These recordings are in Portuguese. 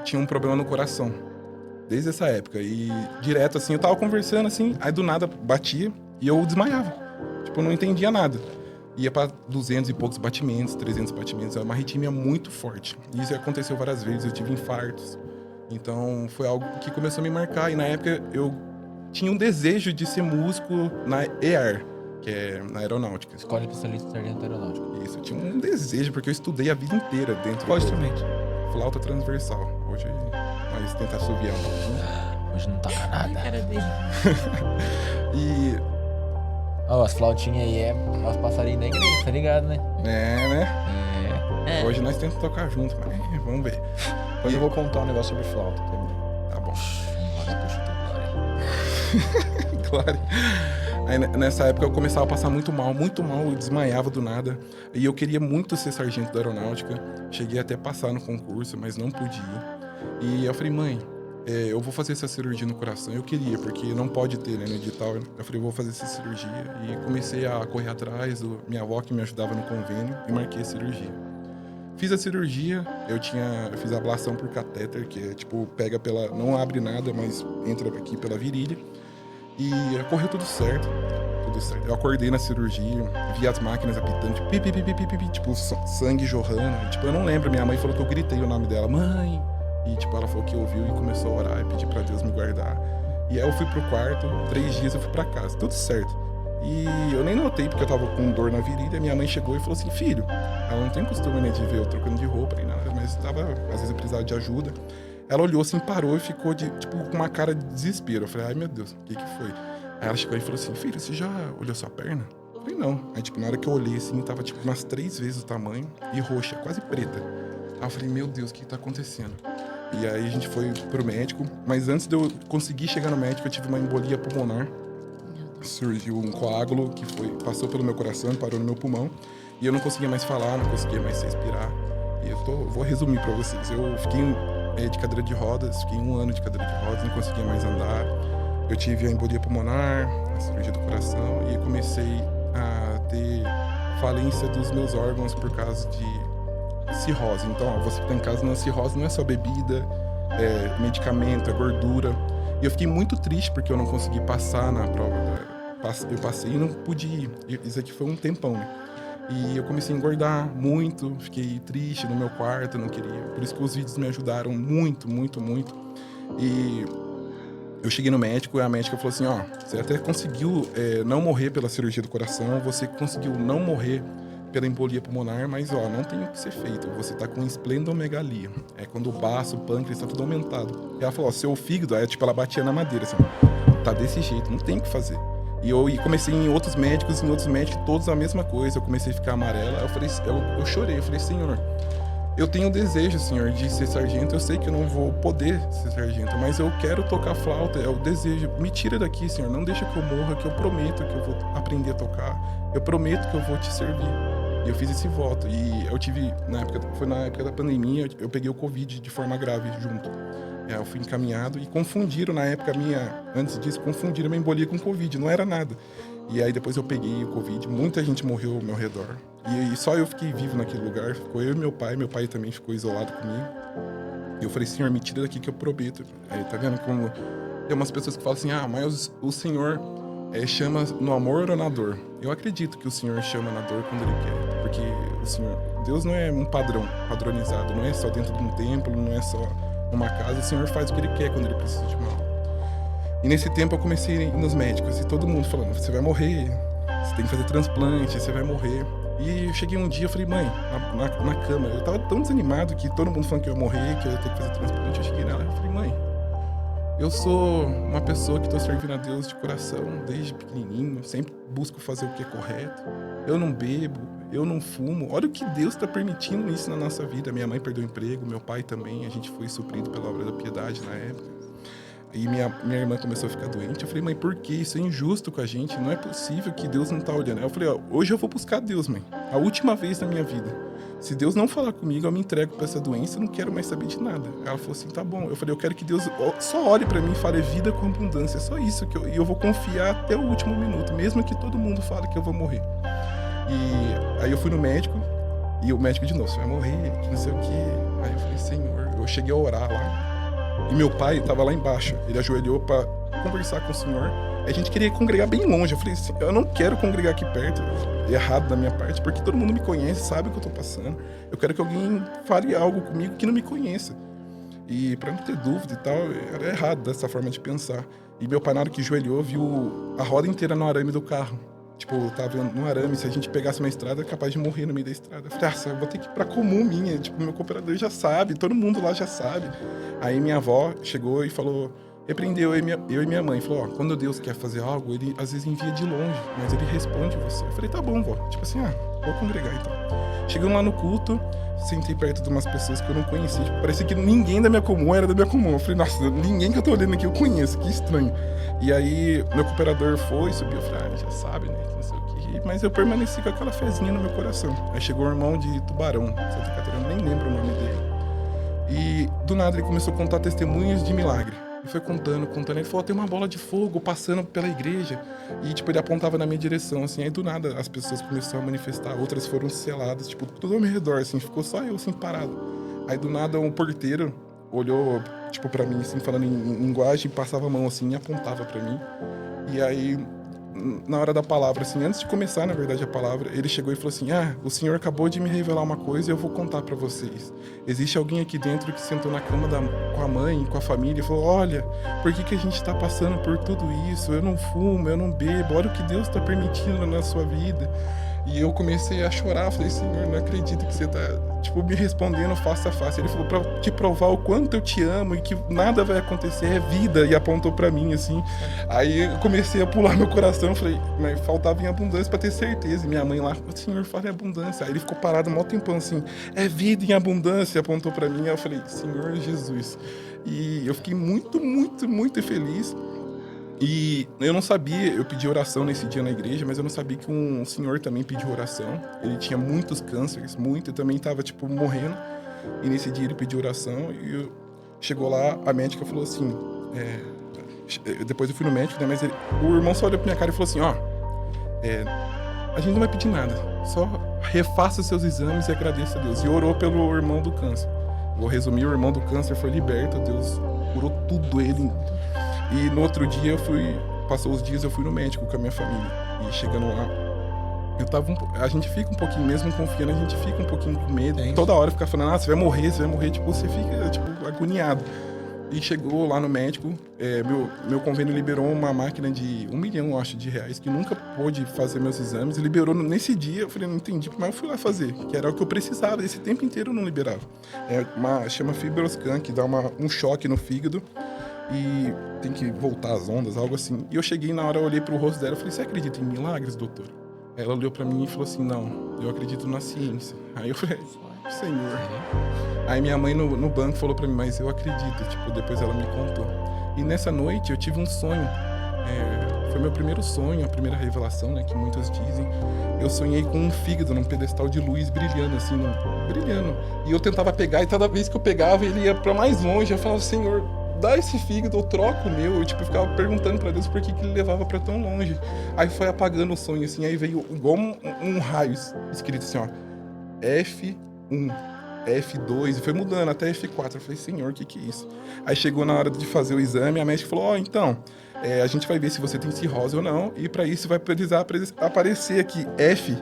tinha um problema no coração. Desde essa época. E direto, assim, eu tava conversando, assim, aí do nada batia e eu desmaiava. Tipo, eu não entendia nada. Ia pra 200 e poucos batimentos, 300 batimentos. Era uma arritmia muito forte. E isso aconteceu várias vezes, eu tive infartos. Então, foi algo que começou a me marcar. E na época, eu tinha um desejo de ser músico na EAR, que é na aeronáutica. Escola Especialista em Sargento Aeronáutico. Isso, eu tinha um desejo, porque eu estudei a vida inteira dentro Qual do instrumento? flauta transversal. Hoje, nós tentar assoviar um pouquinho. Hoje não toca nada. Cara dele. E, Ó, as flautinhas aí é os passarinhos da igreja, tá ligado, né? né? É. Hoje nós tentamos tocar junto, mas vamos ver. Hoje eu vou contar um negócio sobre flauta também. Tá bom. Glória, puxa tua glória. Claro. Aí nessa época eu começava a passar muito mal, eu desmaiava do nada. E eu queria muito ser sargento da aeronáutica. Cheguei até a passar no concurso, mas não pude ir. E eu falei, mãe, eu vou fazer essa cirurgia no coração. Eu queria, porque não pode ter, né, no edital. Eu falei, eu vou fazer essa cirurgia. E comecei a correr atrás, minha avó que me ajudava no convênio, e marquei a cirurgia. Fiz a cirurgia, eu fiz a ablação por catéter, que é tipo, pega não abre nada, mas entra aqui pela virilha. E correu tudo certo. Eu acordei na cirurgia, vi as máquinas apitando, tipo, pi, tipo, sangue jorrando. E, tipo, eu não lembro, minha mãe falou que eu gritei o nome dela, mãe. E tipo, ela falou que ouviu e começou a orar e pedir pra Deus me guardar. E aí eu fui pro quarto, 3 dias eu fui pra casa, tudo certo. E eu nem notei, porque eu tava com dor na virilha, minha mãe chegou e falou assim, filho, ela não tem costume, né, de ver eu trocando de roupa nem nada, mas às vezes eu precisava de ajuda. Ela olhou assim, parou e ficou tipo, com uma cara de desespero. Eu falei, ai meu Deus, o que foi? Aí ela chegou e falou assim, filho, você já olhou sua perna? Eu falei, não. Aí tipo, na hora que eu olhei assim, tava tipo umas 3 vezes o tamanho e roxa, quase preta. Aí eu falei, meu Deus, o que tá acontecendo? E aí a gente foi pro médico, mas antes de eu conseguir chegar no médico, eu tive uma embolia pulmonar. Surgiu um coágulo que passou pelo meu coração, parou no meu pulmão. E eu não conseguia mais falar, não conseguia mais respirar. E vou resumir pra vocês. Eu fiquei de cadeira de rodas, fiquei 1 ano de cadeira de rodas, não conseguia mais andar. Eu tive a embolia pulmonar, a cirurgia do coração, e comecei a ter falência dos meus órgãos por causa de cirrose. Então, você que tá em casa, cirrose não é só bebida, medicamento, é gordura. E eu fiquei muito triste porque eu não consegui passar na prova. Eu passei e não pude ir. Isso aqui foi um tempão, né? E eu comecei a engordar muito, fiquei triste no meu quarto, não queria. Por isso que os vídeos me ajudaram muito, muito, muito. E eu cheguei no médico e a médica falou assim, ó, você até conseguiu não morrer pela cirurgia do coração, você conseguiu não morrer pela embolia pulmonar, mas ó, não tem o que ser feito, você tá com esplendomegalia. É quando o baço, o pâncreas, tá tudo aumentado. E ela falou, ó, seu fígado, aí tipo, ela batia na madeira, assim, tá desse jeito, não tem o que fazer. E eu comecei em outros médicos, todos a mesma coisa. Eu comecei a ficar amarela. Eu falei, eu chorei. Eu falei, Senhor, eu tenho o desejo, Senhor, de ser sargento. Eu sei que eu não vou poder ser sargento, mas eu quero tocar flauta. É o desejo. Me tira daqui, Senhor. Não deixa que eu morra, que eu prometo que eu vou aprender a tocar. Eu prometo que eu vou te servir. E eu fiz esse voto. E eu tive, foi na época da pandemia, eu peguei o Covid de forma grave junto. Eu fui encaminhado e confundiram na época antes disso, confundiram minha embolia com Covid, não era nada. E aí depois eu peguei o Covid, muita gente morreu ao meu redor. E só eu fiquei vivo naquele lugar, ficou eu e meu pai também ficou isolado comigo. E eu falei, Senhor, me tira daqui que eu prometo. Aí tá vendo como tem umas pessoas que falam assim, mas o Senhor chama no amor ou na dor? Eu acredito que o Senhor chama na dor quando Ele quer, porque o Senhor, Deus não é um padronizado, não é só dentro de um templo, não é só uma casa, o Senhor faz o que Ele quer quando Ele precisa de uma alma. E nesse tempo eu comecei a ir nos médicos e todo mundo falando, você vai morrer, você tem que fazer transplante, você vai morrer. E eu cheguei um dia e falei, mãe, na cama, eu tava tão desanimado que todo mundo falando que eu ia morrer, que eu ia ter que fazer transplante. Eu cheguei nela e falei, mãe, eu sou uma pessoa que tô servindo a Deus de coração desde pequenininho, sempre busco fazer o que é correto. Eu não bebo, eu não fumo. Olha o que Deus está permitindo isso na nossa vida. Minha mãe perdeu o emprego, meu pai também. A gente foi suprido pela obra da piedade na época. E minha irmã começou a ficar doente. Eu falei, mãe, por que? Isso é injusto com a gente. Não é possível que Deus não tá olhando. Aí eu falei, hoje eu vou buscar Deus, mãe. A última vez na minha vida. Se Deus não falar comigo, eu me entrego para essa doença. Eu não quero mais saber de nada. Ela falou assim, tá bom. Eu falei, eu quero que Deus só olhe para mim e fale vida com abundância. É só isso. E eu vou confiar até o último minuto. Mesmo que todo mundo fale que eu vou morrer. E aí eu fui no médico E o médico de novo, você vai morrer, que não sei o quê. Aí eu falei, Senhor, eu cheguei a orar lá. E meu pai tava lá embaixo, ele ajoelhou pra conversar com o Senhor. A gente queria congregar bem longe. Eu falei assim, eu não quero congregar aqui perto, errado da minha parte, porque todo mundo me conhece, sabe o que eu tô passando. Eu quero que alguém fale algo comigo que não me conheça. E pra não ter dúvida e tal, era errado dessa forma de pensar. E meu pai, na hora que ajoelhou, viu a roda inteira no arame do carro. Tipo, tava no arame, se a gente pegasse uma estrada, é capaz de morrer no meio da estrada. Eu falei, eu vou ter que ir pra comum minha. Tipo, meu cooperador já sabe, todo mundo lá já sabe. Aí minha avó chegou e falou, repreendeu eu e minha mãe. Falou, quando Deus quer fazer algo, ele às vezes envia de longe, mas ele responde você. Eu falei, tá bom, vó. Tipo assim, vou congregar então. Chegando lá no culto, sentei perto de umas pessoas que eu não conhecia. Tipo, parecia que ninguém da minha comum era da minha comum. Eu falei, nossa, ninguém que eu tô olhando aqui eu conheço, que estranho. E aí, meu cooperador foi, subiu, eu falei, já sabe, né, que não sei o que. Mas eu permaneci com aquela fezinha no meu coração. Aí chegou o irmão de Tubarão, Santa Catarina, nem lembro o nome dele. E do nada ele começou a contar testemunhos de milagre. E foi contando. Ele falou, tem uma bola de fogo passando pela igreja. E, tipo, ele apontava na minha direção, assim. Aí, do nada, as pessoas começaram a manifestar. Outras foram seladas, tipo, tudo ao meu redor, assim. Ficou só eu, assim, parado. Aí, do nada, um porteiro olhou, tipo, pra mim, assim, falando em linguagem, passava a mão, assim, e apontava pra mim. E aí, na hora da palavra, assim, antes de começar, na verdade, a palavra, ele chegou e falou assim, o senhor acabou de me revelar uma coisa e eu vou contar pra vocês. Existe alguém aqui dentro que sentou na cama com a mãe, com a família e falou, olha, por que a gente tá passando por tudo isso? Eu não fumo, eu não bebo, olha o que Deus tá permitindo na sua vida. E eu comecei a chorar, falei, Senhor, não acredito que você tá, tipo, me respondendo face a face. Ele falou, pra te provar o quanto eu te amo e que nada vai acontecer, é vida, e apontou pra mim, assim. Aí eu comecei a pular meu coração, falei, mas faltava em abundância pra ter certeza. E minha mãe lá, Senhor, fala em abundância. Aí ele ficou parado um maior tempão, assim, é vida em abundância, apontou pra mim. Aí eu falei, Senhor Jesus. E eu fiquei muito, muito, muito feliz. E eu não sabia, eu pedi oração nesse dia na igreja, mas eu não sabia que um senhor também pediu oração. Ele tinha muitos cânceres, muito, e também tava, tipo, morrendo. E nesse dia ele pediu oração e chegou lá, a médica falou assim, depois eu fui no médico, né, mas o irmão só olhou pra minha cara e falou assim, a gente não vai pedir nada, só refaça os seus exames e agradeça a Deus. E orou pelo irmão do câncer. Vou resumir, o irmão do câncer foi liberto, Deus curou tudo ele. E no outro dia passou os dias, eu fui no médico com a minha família. E chegando lá, a gente fica um pouquinho, mesmo confiando, a gente fica um pouquinho com medo. Toda hora fica falando, você vai morrer, tipo, você fica, tipo, agoniado. E chegou lá no médico, meu convênio liberou uma máquina de R$1 milhão, eu acho, de reais, que nunca pôde fazer meus exames. Liberou nesse dia, eu falei, não entendi, mas eu fui lá fazer, que era o que eu precisava, esse tempo inteiro eu não liberava. Chama Fibroscan, que dá um choque no fígado. E tem que voltar as ondas, algo assim. E eu cheguei na hora, eu olhei pro rosto dela e falei, você acredita em milagres, doutor? Ela olhou pra mim e falou assim, não, eu acredito na ciência. Aí eu falei, Senhor. Aí minha mãe no banco falou pra mim, mas eu acredito, tipo, depois ela me contou. E nessa noite eu tive um sonho, foi meu primeiro sonho, a primeira revelação, né, que muitos dizem. Eu sonhei com um fígado num pedestal de luz brilhando, assim, brilhando. E eu tentava pegar, e toda vez que eu pegava, ele ia pra mais longe. Eu falava, Senhor, dá esse fígado, eu troco o meu. Eu, tipo, ficava perguntando pra Deus por que ele levava pra tão longe. Aí foi apagando o sonho, assim, aí veio igual um raio escrito assim, F1, F2, e foi mudando até F4. Eu falei, Senhor, o que é isso? Aí chegou na hora de fazer o exame, a médica falou, então, a gente vai ver se você tem cirrose ou não, e pra isso vai precisar aparecer aqui F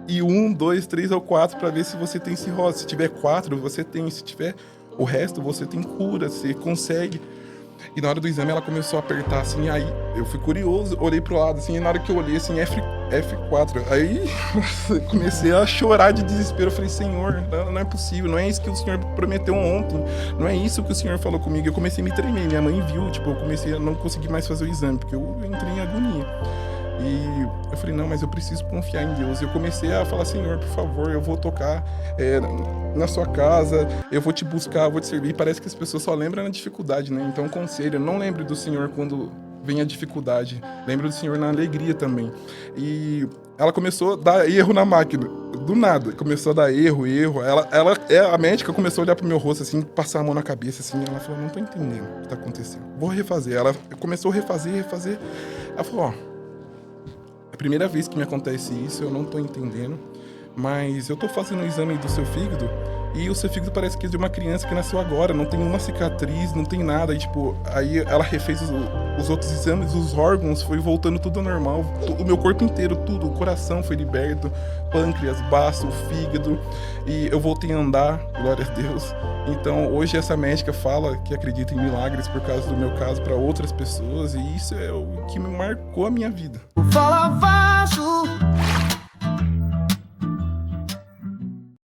e 1, 2, 3 ou 4 pra ver se você tem cirrose. Se tiver 4, você tem, se tiver o resto, você tem cura, você consegue. E na hora do exame ela começou a apertar assim, aí eu fui curioso, olhei pro lado assim, e na hora que eu olhei assim, F4, aí comecei a chorar de desespero. Eu falei, Senhor, não é possível, não é isso que o Senhor prometeu ontem, não é isso que o Senhor falou comigo. Eu comecei a me tremer, minha mãe viu, tipo, eu comecei a não conseguir mais fazer o exame, porque eu entrei em agonia. E eu falei, não, mas eu preciso confiar em Deus. Eu comecei a falar, Senhor, por favor, eu vou tocar na sua casa, eu vou te buscar, eu vou te servir. E parece que as pessoas só lembram na dificuldade, né? Então, conselho, não lembre do Senhor quando vem a dificuldade. Lembre do Senhor na alegria também. E ela começou a dar erro na máquina. Do nada, começou a dar erro. A médica começou a olhar pro meu rosto, assim, passar a mão na cabeça, assim. Ela falou, não tô entendendo o que tá acontecendo. Vou refazer. Ela começou a refazer. Ela falou, a primeira vez que me acontece isso, eu não tô entendendo, mas eu tô fazendo o exame do seu fígado e o seu fígado parece que é de uma criança que nasceu agora, não tem uma cicatriz, não tem nada. E, tipo, aí ela refez os outros exames, os órgãos, foi voltando tudo ao normal. O meu corpo inteiro, tudo, o coração foi liberto, pâncreas, baço, fígado. E eu voltei a andar, glória a Deus. Então, hoje essa médica fala que acredita em milagres por causa do meu caso para outras pessoas. E isso é o que me marcou a minha vida. Fala baixo,